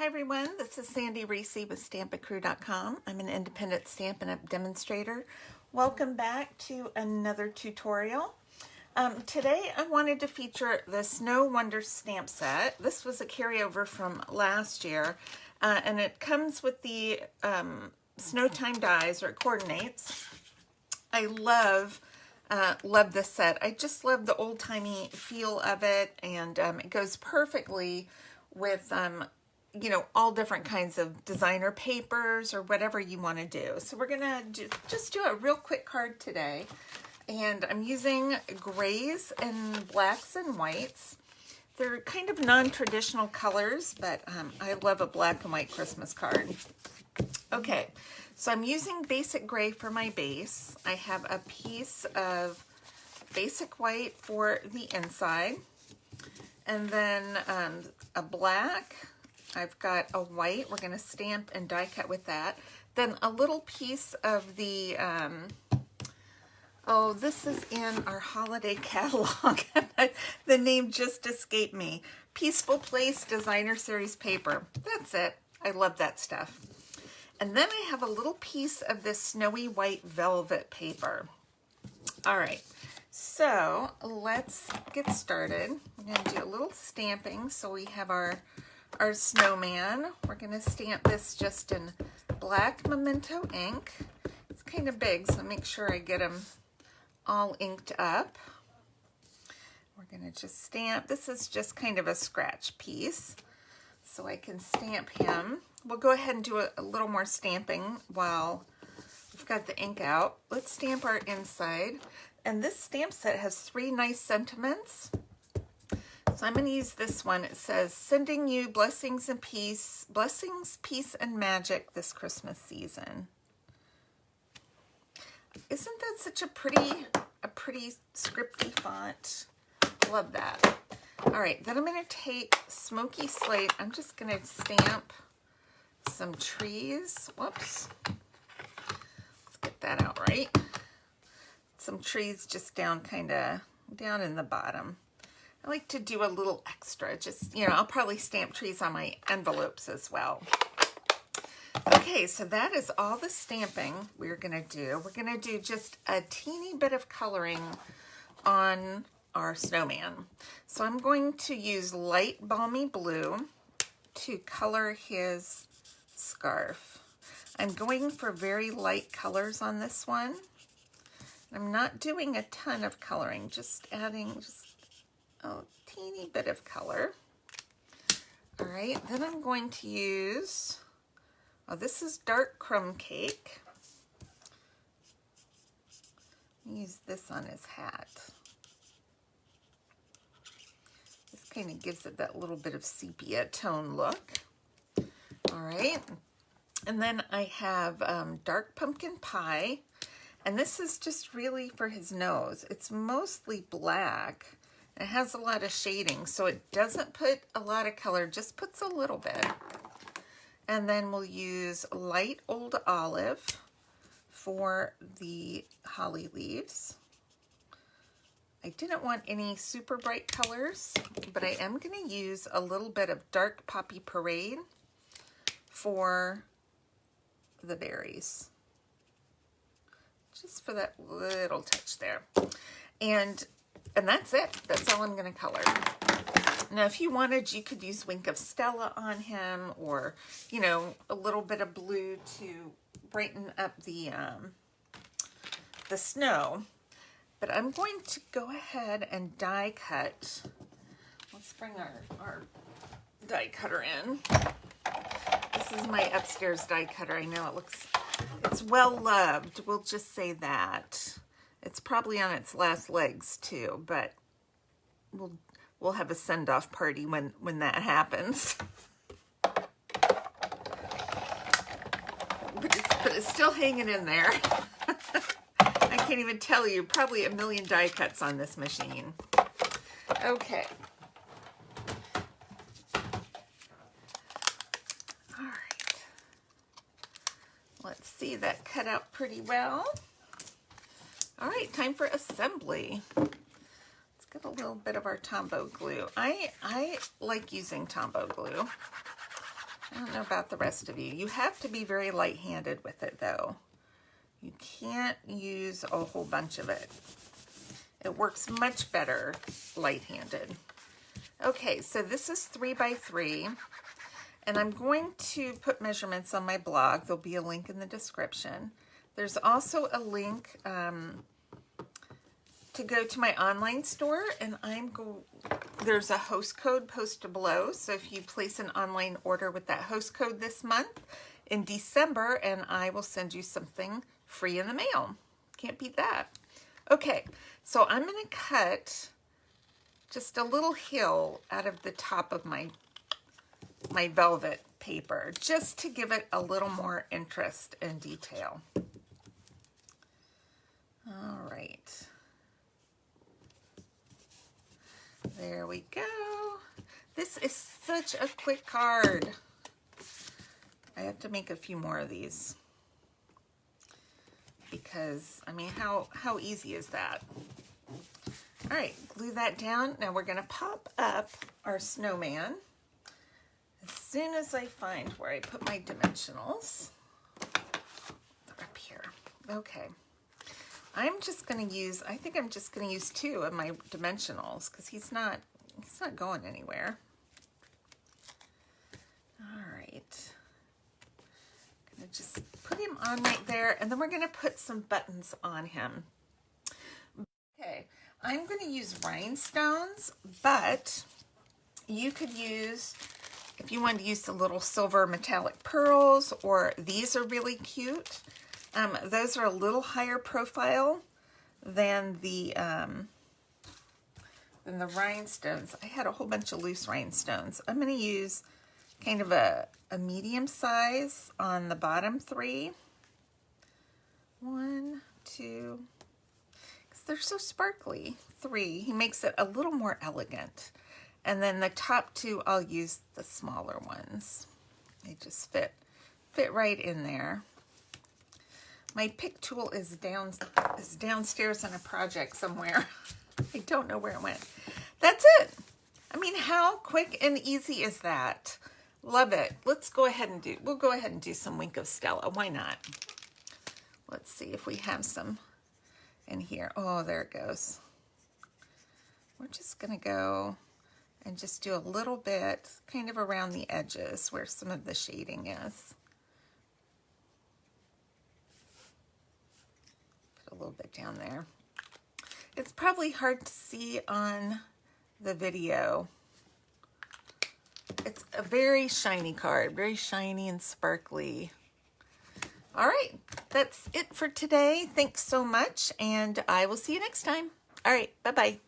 Hi everyone, this is Sandy Reese with Stampacrew.com. I'm an independent Stampin' Up! Demonstrator. Welcome back to another tutorial. Today I wanted to feature the Snow Wonder stamp set. This was a carryover from last year, and it comes with the Snow Time dies, or it coordinates. I love this set. I just love the old-timey feel of it, and it goes perfectly with you know, all different kinds of designer papers or whatever you want to do. So we're gonna just do a real quick card today, and I'm using grays and blacks and whites. They're kind of non-traditional colors, but I love a black and white Christmas card. Okay, so I'm using basic gray for my base. I have a piece of basic white for the inside, and then a black. I've got a white. We're going to stamp and die cut with that. Then a little piece of the, oh, this is in our holiday catalog. The name just escaped me. Peaceful Place Designer Series paper. That's it. I love that stuff. And then I have a little piece of this snowy white velvet paper. All right, so let's get started. We're going to do a little stamping. So we have our snowman. We're going to stamp this just in black Memento ink. It's kind of big, so make sure I get them all inked up. We're going to just stamp. This is just kind of a scratch piece, so I can stamp him. We'll go ahead and do a little more stamping while we've got the ink out. Let's stamp our inside. And this stamp set has 3 nice sentiments. So I'm going to use this one. It says, sending you blessings and peace, peace, and magic this Christmas season. Isn't that such a pretty scripty font? Love that. All right, then I'm going to take Smoky Slate. I'm just going to stamp some trees. Whoops. Let's get that out right. Some trees just down in the bottom. I like to do a little extra, just, you know, I'll probably stamp trees on my envelopes as well. Okay, so that is all the stamping we're going to do. We're going to do just a teeny bit of coloring on our snowman. So I'm going to use light balmy blue to color his scarf. I'm going for very light colors on this one. I'm not doing a ton of coloring, just adding a teeny bit of color. All right, then I'm going to use, oh, this is dark crumb cake. Use this on his hat. This kind of gives it that little bit of sepia tone look. All right, and then I have dark pumpkin pie, and this is just really for his nose. It's mostly black. It has a lot of shading, so it doesn't put a lot of color, just puts a little bit. And then we'll use light old olive for the holly leaves. I didn't want any super bright colors, but I am going to use a little bit of dark poppy parade for the berries. Just for that little touch there. And that's it. That's all I'm going to color. Now, if you wanted, you could use Wink of Stella on him, or, you know, a little bit of blue to brighten up the snow. But I'm going to go ahead and die cut. Let's bring our die cutter in. This is my upstairs die cutter. I know it's well loved. We'll just say that. It's probably on its last legs too, but we'll have a send-off party when that happens. But it's still hanging in there. I can't even tell you, probably a million die cuts on this machine. Okay. All right. Let's see, that cut out pretty well. All right, time for assembly. Let's get a little bit of our Tombow glue. I like using Tombow glue. I don't know about the rest of you. You have to be very light-handed with it, though. You can't use a whole bunch of it. It works much better light-handed. Okay, so this is 3 by 3, and I'm going to put measurements on my blog. There'll be a link in the description. There's also a link to go to my online store, and there's a host code posted below. So if you place an online order with that host code this month in December, and I will send you something free in the mail. Can't beat that. Okay, so I'm going to cut just a little hill out of the top of my velvet paper, just to give it a little more interest and detail. All right. There we go. This is such a quick card. I have to make a few more of these because, I mean, how easy is that? All right, glue that down. Now we're gonna pop up our snowman as soon as I find where I put my dimensionals. They're up here. Okay. I think I'm just going to use 2 of my dimensionals because he's not going anywhere. All right. I'm going to just put him on right there, and then we're going to put some buttons on him. Okay, I'm going to use rhinestones, but you could use, if you wanted to use the little silver metallic pearls, or these are really cute. Those are a little higher profile than the rhinestones. I had a whole bunch of loose rhinestones. I'm going to use kind of a medium size on the bottom 3. 1, 2, because they're so sparkly. 3. He makes it a little more elegant. And then the top 2, I'll use the smaller ones. They just fit right in there. My pick tool is downstairs in a project somewhere. I don't know where it went. That's it. I mean, how quick and easy is that? Love it. We'll go ahead and do some Wink of Stella. Why not? Let's see if we have some in here. Oh, there it goes. We're just gonna go and just do a little bit kind of around the edges where some of the shading is. A little bit down there. It's probably hard to see on the video. It's a very shiny card, very shiny and sparkly. All right, that's it for today. Thanks so much, and I will see you next time. All right, bye-bye.